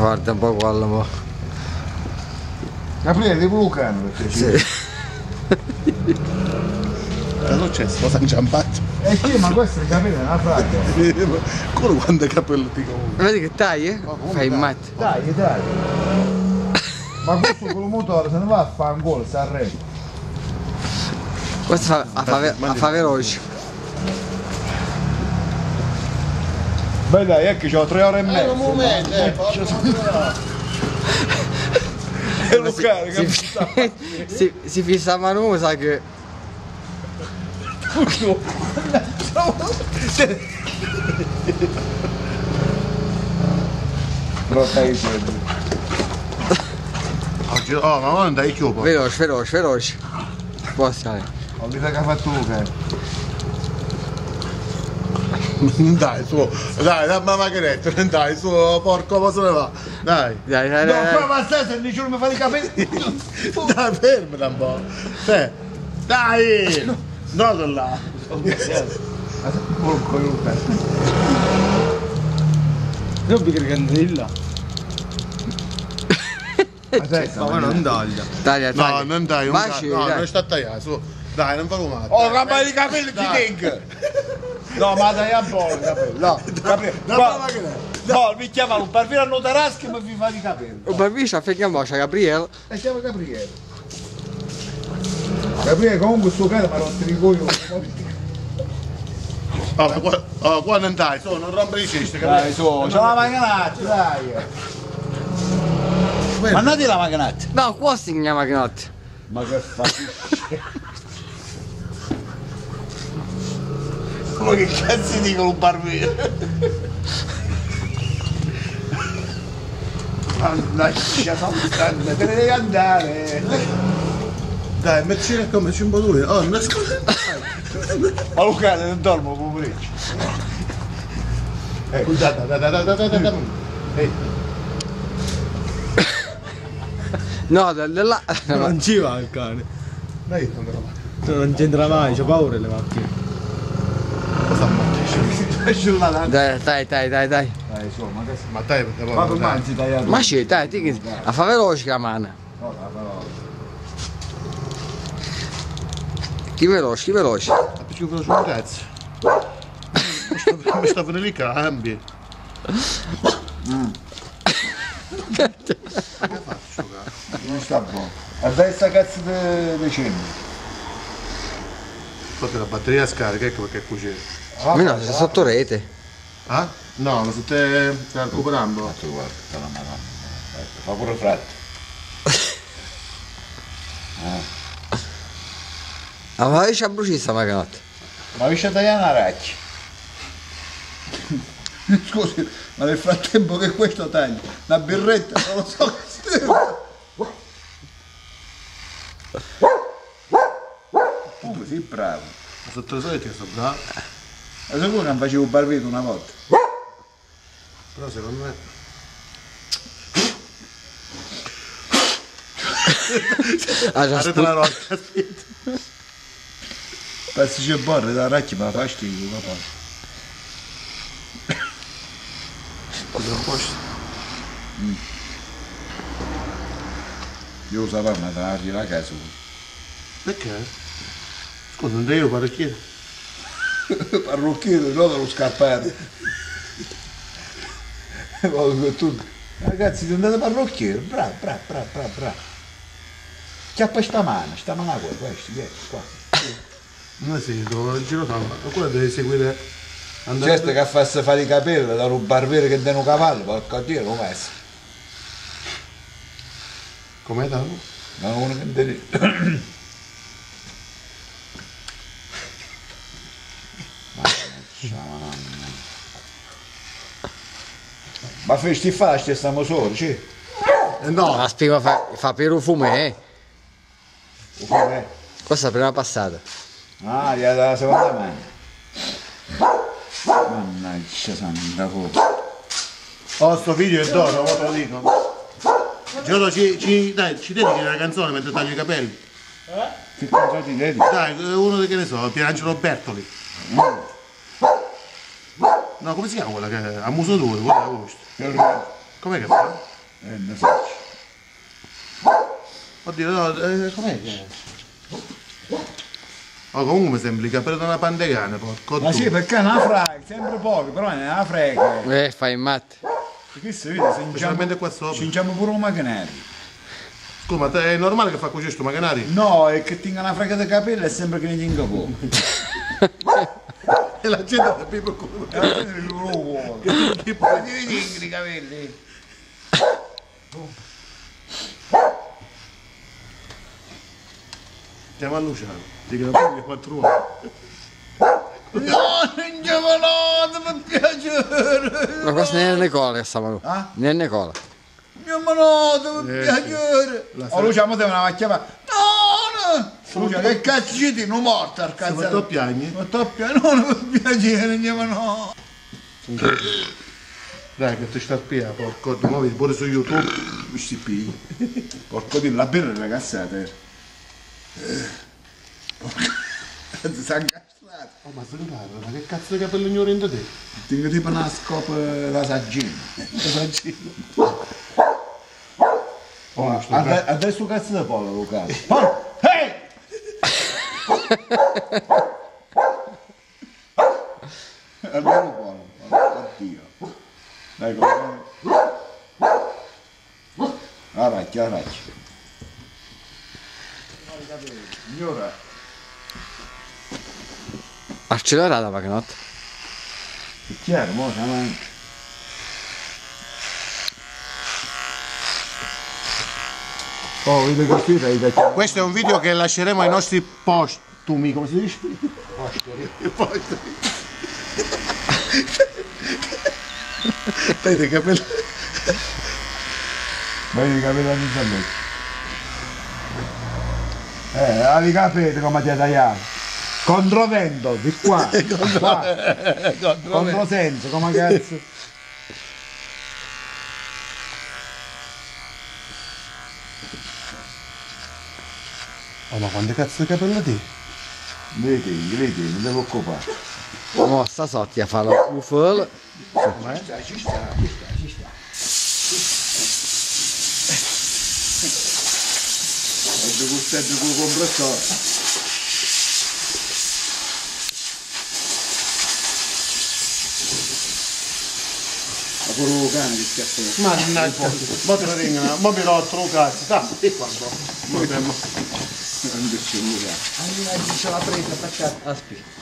Guarda un po' quello, mo. Gabriele, devo Lucano perché Sì. Cosa è successo? Cosa è inciampato? sì, ma questo è il capello, è una fraglia. Quello quando è capello ti comunque. Vedi che tagli? Fai in matte. Dai, dai. Ma questo con il motore se ne va a fare un gol, si arresta. Questo fa veloce. Beh dai, è che c'ho 3 ore e mezza. Un momento, E Lucano, Si fissa a mano, sa che. Oggi, oh, ma non dai chiupo. Veloce. Può stare. Ho visto che ha fatto Lucano. Dai, su, dai, dammi la macchinetta, dai, su, porco, ma se ne va. Dai. Dai. No, qua ma stai se nessuno mi fa i capelli. Dai, fermati un po'. Dai! No, da là. Non mi candela. Ma non taglia. Taglia. No, non dai, un Baci, no, dai. non sta a tagliare, su. Dai, non fa rumore. Oh, cambiare i capelli ti tengo. No, ma dai a buono i capelli. No, capelli. No, mi chiamano un barbino a notaraschi e mi fa i capelli. Un bambino ci affianchiamo a Gabriele. E chiama Gabriele. Gabriele comunque sto cane mi ha rotto i coglioni. Oh, qua non dai, su, non rompere i cesti, Dai, su, c'è la macchinetta, dai. Mandate la macchinetta. No, qua si chiama macchinotte. Ma che fa? Ma che cazzo dicono un barbino? Mannaggia, te ne devi andare. Dai, mettila come cimbadure. Oh, non ascolta. Ma Lucano non dormo, povereccio. Dai. Ehi. No, da là. Non ci va il cane. Dai, non me lo va. Non c'entra mai, c'ho paura delle macchine. Cosa fai? Dai. Dai, su, ma che Ma dai, ma per mangi tagliato. Ma sì, dai, ti a fa veloce la mano. No, la parola. Chi veloce. Ma più veloce un cazzo. Mi sta venendo lì cambi. Che faccio, cazzo? Non sta buono. A destra cazzo di cenno. Poi la batteria scarica, ecco perché è cucina. Ma no, sei sotto rete. Ah? No, ma se te stai recuperando. Guarda, la madonna. Fa pure freddo. Ma io ci bruci sta macchinotte. Ma vi c'è tagliare una racchia? Scusi, ma nel frattempo che questo taglia una birretta, non lo so che si Comunque sei bravo. Ma sotto le solite sono bravo. Ma sicuro non facevo un barbito una volta? Però secondo me. Arrete la rocca, aspetta. Pensi c'è borre da racchia, ma fa schifo, papà. Cosa posto? Io usavo una trarghi la casa. Perché? Scusa, non devo parrucchiere. Parrucchiere, no dello scappare. Ragazzi, andate parrucchiere, bravo. Chiappa sta mano qua, questo, qua. Non si, devo il giro samba. Ma quello deve seguire. Certo che facesse fare i capelli da un barbiere che dà un cavallo, porca Dio, come è? Com'è dato? Non uno che deve. Ma festi fasti stiamo soli, sì? No! La spiga fa per un fume, Com'è? Questa è la prima passata. Ah, gli ha dato la seconda mano. Mannaggia santa fuoco. Oh, sto video è d'oro, te lo dico. Giorgio, ci dedichi una canzone mentre taglio i capelli? Che canzone ti dedichi? Dai, uno che ne so, Pierangelo Bertoli. No, come si chiama quella che a muso duro, quella è la voce? Com'è che fa? Non so. Oddio, no, com'è che è? Oh, comunque mi sembra che per una pandegana, porco. Ma sì, perché è una frega, sempre poco, però è una frega. Fai in matte. Perché si vede, se Specialmente qua sopra. cinciamo pure un macchinario. Scusa, ma è normale che fa così sto macchinari? No, è che tenga una frega di capelli e sembra che ne tenga poco. E la gente da pipo culo. E alla fine lo vuole. Ma ti vedi i capelli? Stiamo a Luciano. Dicono pure 4 ore. No, non giovanote, mi piacere! Ma questo non è Nicola che sta mano. Ah? Non è Nicola. Giovanote, mi piacere! Oh, Lucia, mo devo andare a chiamare. No, no! Lucia, che cazzo ci ti? Non morta al Se cazzo. tu piagni? Ma toppia, no, non mi piacere, giovanote! Dai, che ti sta a spiare, porco. Ma vedi pure su YouTube. Questi pigli. Porco di la birra ragazzate. Si sa incastrato. Oh, ma se ma che cazzo di capello ignorante te? Tengo tipo una scopa da saggina. Oh, adesso cazzo di pollo, Luca. Pollo! Ehi! Almeno pollo. Oddio. Dai, come... Aracchia. Signora. Accelerata la macchinotta. È chiaro, mo siamo anche. Oh, vedo che qui dai. Questo è un video che lasceremo ai nostri postumi, come si dice? Postumi. Vedi i capelli. Vedi i capelli di Gianluca. Ali capelli come ti ha tagliato. Controvento, di qua. Controsenso, come cazzo. Oh, ma quante cazzo di capello ti? Vedi, non devo occupare. Mo sta sotto a fare lo UFL. Ci sta. Ho degustato con il compressore. Ma pure un cane che schiaffo. Mannaggia, ma te lo ringono, ma mi rotto un cazzo, dai, quando? Non c'è nulla. C'è la presa attaccata. Aspetta.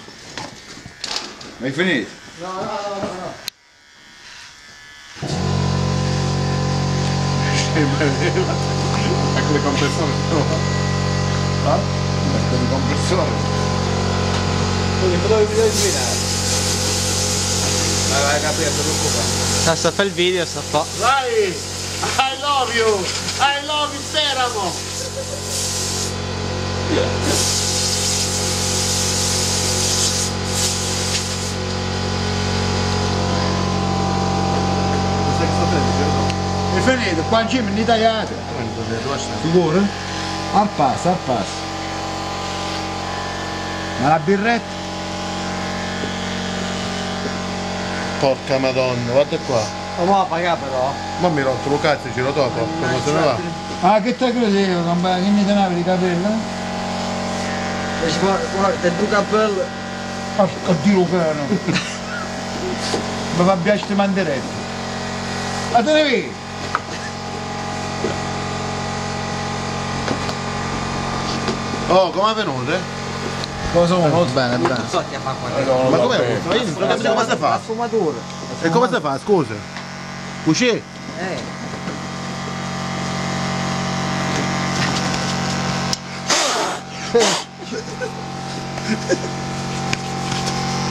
Hai finito? No. Ecco le compressore. Ecco il compressore. Quindi dove bisogna svinare? Vai capire, non preoccupare. Sta a fare il video, sta a fare. Vai! I love you, Teramo! È finito, qua in cima, in tagliate. Sicuro? Al passo. Ma la birretta? Porca madonna, guarda qua. Ma va a pagare però. Ma mi rotto lo cazzo, giro dopo, come se ne va? Ah, che te credevo, che mi tenevi di capelli? Guarda, tu capello. Oddio Lucano. Mi fa piacere di mandaretti. Ma te ne vedi? Oh, com'è venuto? Cosa sono? Bene. Sotto a fare qualcosa. Ma com'è venuto? Io non capisco come si La fa. sfumatura. E come si fa, scusa? Cucì?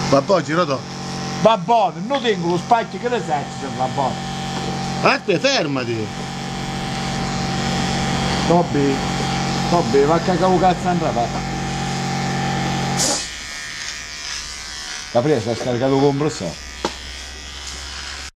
Vabbè, giro dopo. Va buono, non tengo lo spacchio che ne sai se va buono. Aspetta, fermati. Tobbi, va a cagare un cazzo andrà, va. Capri, sta scaricato con compressore.